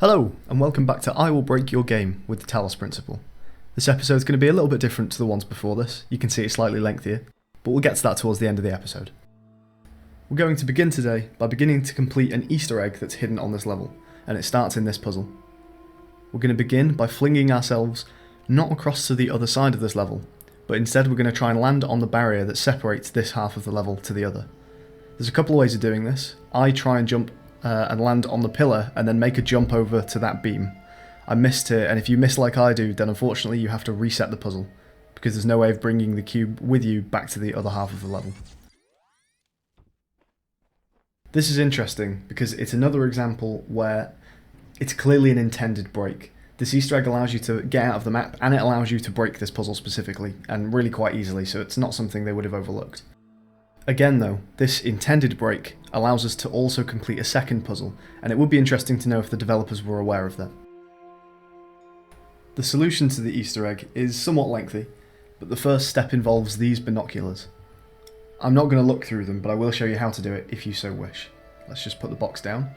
Hello, and welcome back to I Will Break Your Game with the Talos Principle. This episode is going to be a little bit different to the ones before this. You can see it's slightly lengthier, but we'll get to that towards the end of the episode. We're going to begin today by beginning to complete an Easter egg that's hidden on this level, and it starts in this puzzle. We're going to begin by flinging ourselves not across to the other side of this level, but instead we're going to try and land on the barrier that separates this half of the level to the other. There's a couple of ways of doing this. I try and jump and land on the pillar and then make a jump over to that beam. I missed it, and if you miss like I do, then unfortunately you have to reset the puzzle, because there's no way of bringing the cube with you back to the other half of the level. This is interesting because it's another example where it's clearly an intended break. This Easter egg allows you to get out of the map, and it allows you to break this puzzle specifically, and really quite easily, so it's not something they would have overlooked. Again though, this intended break allows us to also complete a second puzzle, and it would be interesting to know if the developers were aware of that. The solution to the Easter egg is somewhat lengthy, but the first step involves these binoculars. I'm not going to look through them, but I will show you how to do it if you so wish. Let's just put the box down,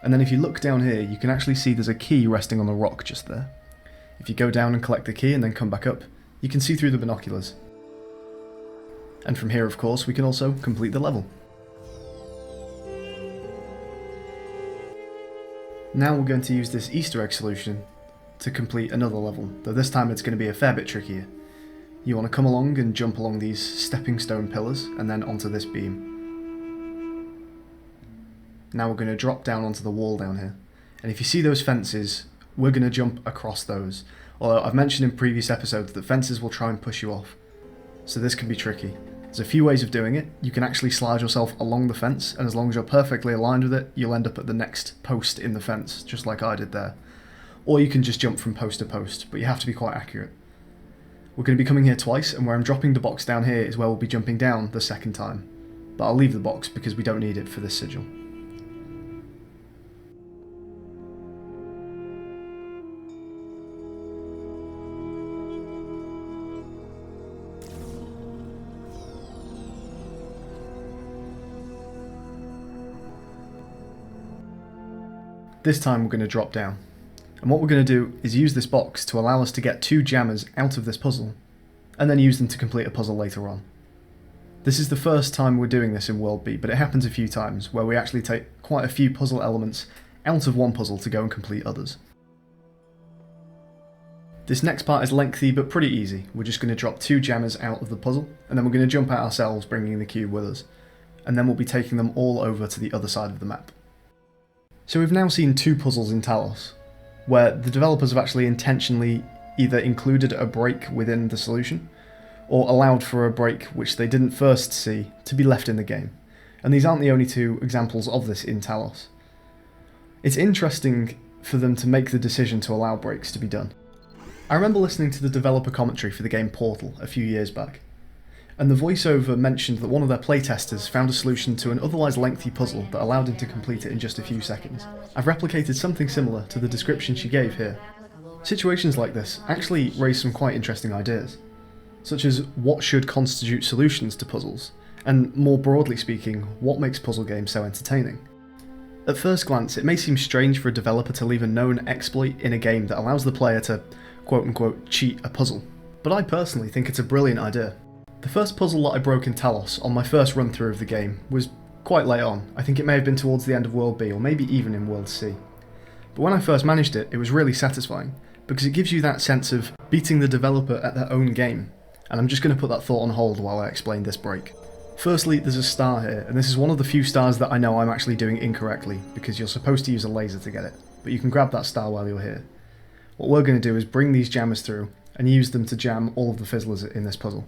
and then if you look down here you can actually see there's a key resting on the rock just there. If you go down and collect the key and then come back up, you can see through the binoculars. And from here, of course, we can also complete the level. Now we're going to use this Easter egg solution to complete another level, though this time it's going to be a fair bit trickier. You want to come along and jump along these stepping stone pillars and then onto this beam. Now we're going to drop down onto the wall down here, and if you see those fences, we're going to jump across those. Although I've mentioned in previous episodes that fences will try and push you off, so this can be tricky. There's a few ways of doing it. You can actually slide yourself along the fence, and as long as you're perfectly aligned with it, you'll end up at the next post in the fence, just like I did there. Or you can just jump from post to post, but you have to be quite accurate. We're going to be coming here twice, and where I'm dropping the box down here is where we'll be jumping down the second time. But I'll leave the box because we don't need it for this sigil. This time we're going to drop down, and what we're going to do is use this box to allow us to get 2 jammers out of this puzzle, and then use them to complete a puzzle later on. This is the first time we're doing this in World B, but it happens a few times where we actually take quite a few puzzle elements out of one puzzle to go and complete others. This next part is lengthy but pretty easy. We're just going to drop 2 jammers out of the puzzle, and then we're going to jump out ourselves, bringing the cube with us, and then we'll be taking them all over to the other side of the map. So we've now seen 2 puzzles in Talos, where the developers have actually intentionally either included a break within the solution, or allowed for a break which they didn't first see to be left in the game. And these aren't the only 2 examples of this in Talos. It's interesting for them to make the decision to allow breaks to be done. I remember listening to the developer commentary for the game Portal a few years back, and the voiceover mentioned that one of their playtesters found a solution to an otherwise lengthy puzzle that allowed him to complete it in just a few seconds. I've replicated something similar to the description she gave here. Situations like this actually raise some quite interesting ideas, such as what should constitute solutions to puzzles, and more broadly speaking, what makes puzzle games so entertaining. At first glance, it may seem strange for a developer to leave a known exploit in a game that allows the player to quote-unquote cheat a puzzle, but I personally think it's a brilliant idea. The first puzzle that I broke in Talos on my first run through of the game was quite late on. I think it may have been towards the end of World B, or maybe even in World C. But when I first managed it, it was really satisfying, because it gives you that sense of beating the developer at their own game, and I'm just going to put that thought on hold while I explain this break. Firstly, there's a star here, and this is one of the few stars that I know I'm actually doing incorrectly, because you're supposed to use a laser to get it, but you can grab that star while you're here. What we're going to do is bring these jammers through, and use them to jam all of the fizzlers in this puzzle.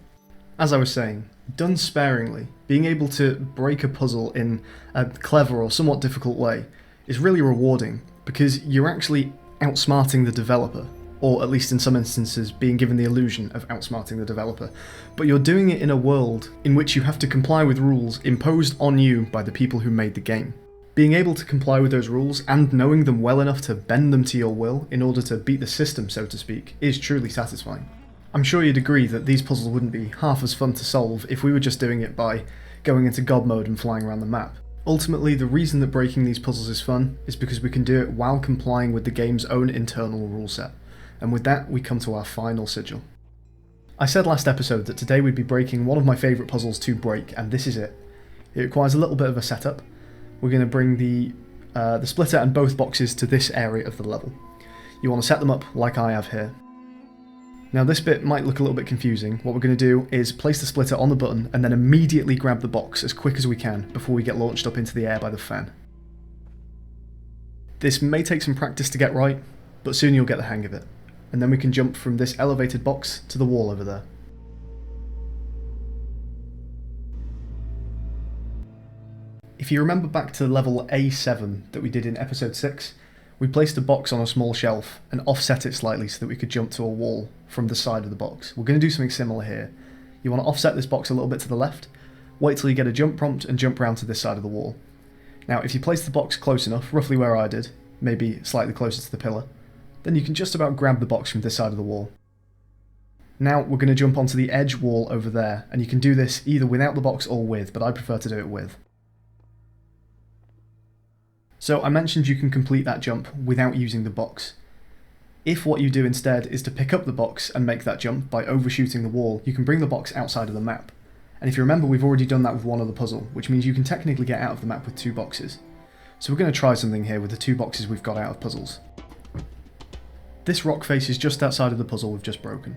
As I was saying, done sparingly, being able to break a puzzle in a clever or somewhat difficult way is really rewarding, because you're actually outsmarting the developer, or at least in some instances being given the illusion of outsmarting the developer, but you're doing it in a world in which you have to comply with rules imposed on you by the people who made the game. Being able to comply with those rules and knowing them well enough to bend them to your will in order to beat the system, so to speak, is truly satisfying. I'm sure you'd agree that these puzzles wouldn't be half as fun to solve if we were just doing it by going into God mode and flying around the map. Ultimately, the reason that breaking these puzzles is fun is because we can do it while complying with the game's own internal rule set, and with that we come to our final sigil. I said last episode that today we'd be breaking one of my favourite puzzles to break, and this is it. It requires a little bit of a setup. We're going to bring the splitter and both boxes to this area of the level. You want to set them up like I have here. Now this bit might look a little bit confusing. What we're going to do is place the splitter on the button and then immediately grab the box as quick as we can before we get launched up into the air by the fan. This may take some practice to get right, but soon you'll get the hang of it. And then we can jump from this elevated box to the wall over there. If you remember back to level A7 that we did in episode 6, we placed a box on a small shelf and offset it slightly so that we could jump to a wall from the side of the box. We're going to do something similar here. You want to offset this box a little bit to the left, wait till you get a jump prompt and jump round to this side of the wall. Now if you place the box close enough, roughly where I did, maybe slightly closer to the pillar, then you can just about grab the box from this side of the wall. Now we're going to jump onto the edge wall over there, and you can do this either without the box or with, but I prefer to do it with. So I mentioned you can complete that jump without using the box. If what you do instead is to pick up the box and make that jump by overshooting the wall, you can bring the box outside of the map. And if you remember, we've already done that with one other puzzle, which means you can technically get out of the map with 2 boxes. So we're going to try something here with the 2 boxes we've got out of puzzles. This rock face is just outside of the puzzle we've just broken.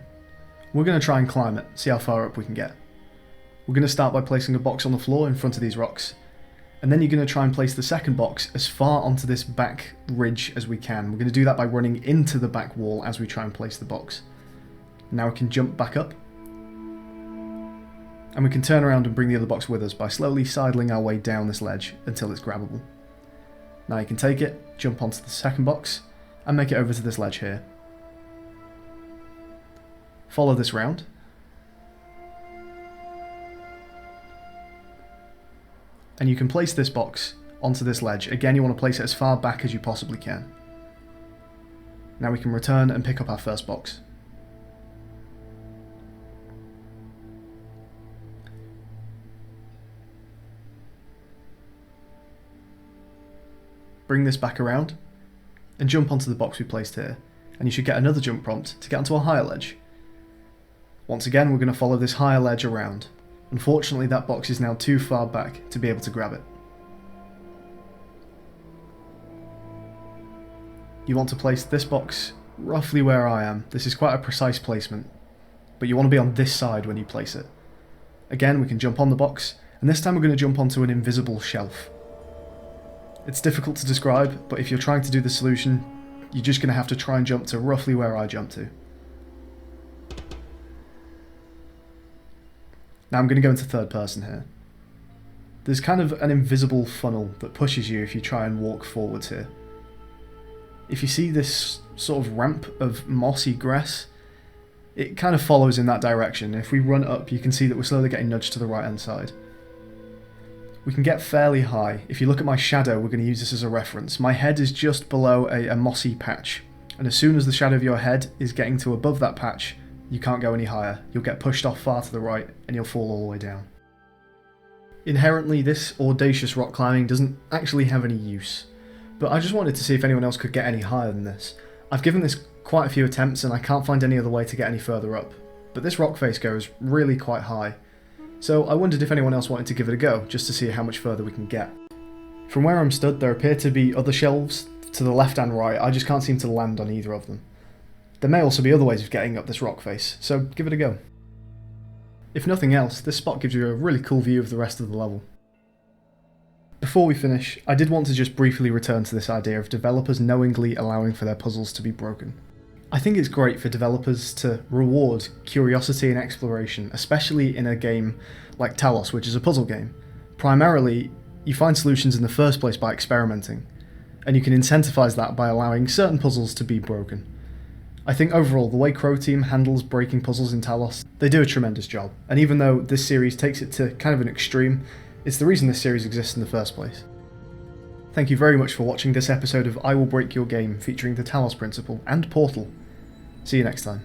We're going to try and climb it, see how far up we can get. We're going to start by placing a box on the floor in front of these rocks, and then you're going to try and place the second box as far onto this back ridge as we can. We're going to do that by running into the back wall as we try and place the box. Now we can jump back up, and we can turn around and bring the other box with us by slowly sidling our way down this ledge until it's grabbable. Now you can take it, jump onto the second box, and make it over to this ledge here. Follow this round. And you can place this box onto this ledge. Again, you want to place it as far back as you possibly can. Now we can return and pick up our first box. Bring this back around and jump onto the box we placed here, and you should get another jump prompt to get onto a higher ledge. Once again, we're going to follow this higher ledge around. Unfortunately, that box is now too far back to be able to grab it. You want to place this box roughly where I am. This is quite a precise placement, but you want to be on this side when you place it. Again, we can jump on the box, and this time we're going to jump onto an invisible shelf. It's difficult to describe, but if you're trying to do the solution, you're just going to have to try and jump to roughly where I jumped to. Now I'm going to go into third person here. There's kind of an invisible funnel that pushes you if you try and walk forwards here. If you see this sort of ramp of mossy grass, it kind of follows in that direction. If we run up, you can see that we're slowly getting nudged to the right hand side. We can get fairly high. If you look at my shadow, we're going to use this as a reference. My head is just below a mossy patch, and as soon as the shadow of your head is getting to above that patch, you can't go any higher. You'll get pushed off far to the right, and you'll fall all the way down. Inherently, this audacious rock climbing doesn't actually have any use, but I just wanted to see if anyone else could get any higher than this. I've given this quite a few attempts, and I can't find any other way to get any further up, but this rock face goes really quite high. So I wondered if anyone else wanted to give it a go, just to see how much further we can get. From where I'm stood, there appear to be other shelves to the left and right. I just can't seem to land on either of them. There may also be other ways of getting up this rock face, so give it a go. If nothing else, this spot gives you a really cool view of the rest of the level. Before we finish, I did want to just briefly return to this idea of developers knowingly allowing for their puzzles to be broken. I think it's great for developers to reward curiosity and exploration, especially in a game like Talos, which is a puzzle game. Primarily, you find solutions in the first place by experimenting, and you can incentivize that by allowing certain puzzles to be broken. I think overall, the way Croteam handles breaking puzzles in Talos, they do a tremendous job, and even though this series takes it to kind of an extreme, it's the reason this series exists in the first place. Thank you very much for watching this episode of I Will Break Your Game featuring the Talos Principle and Portal. See you next time.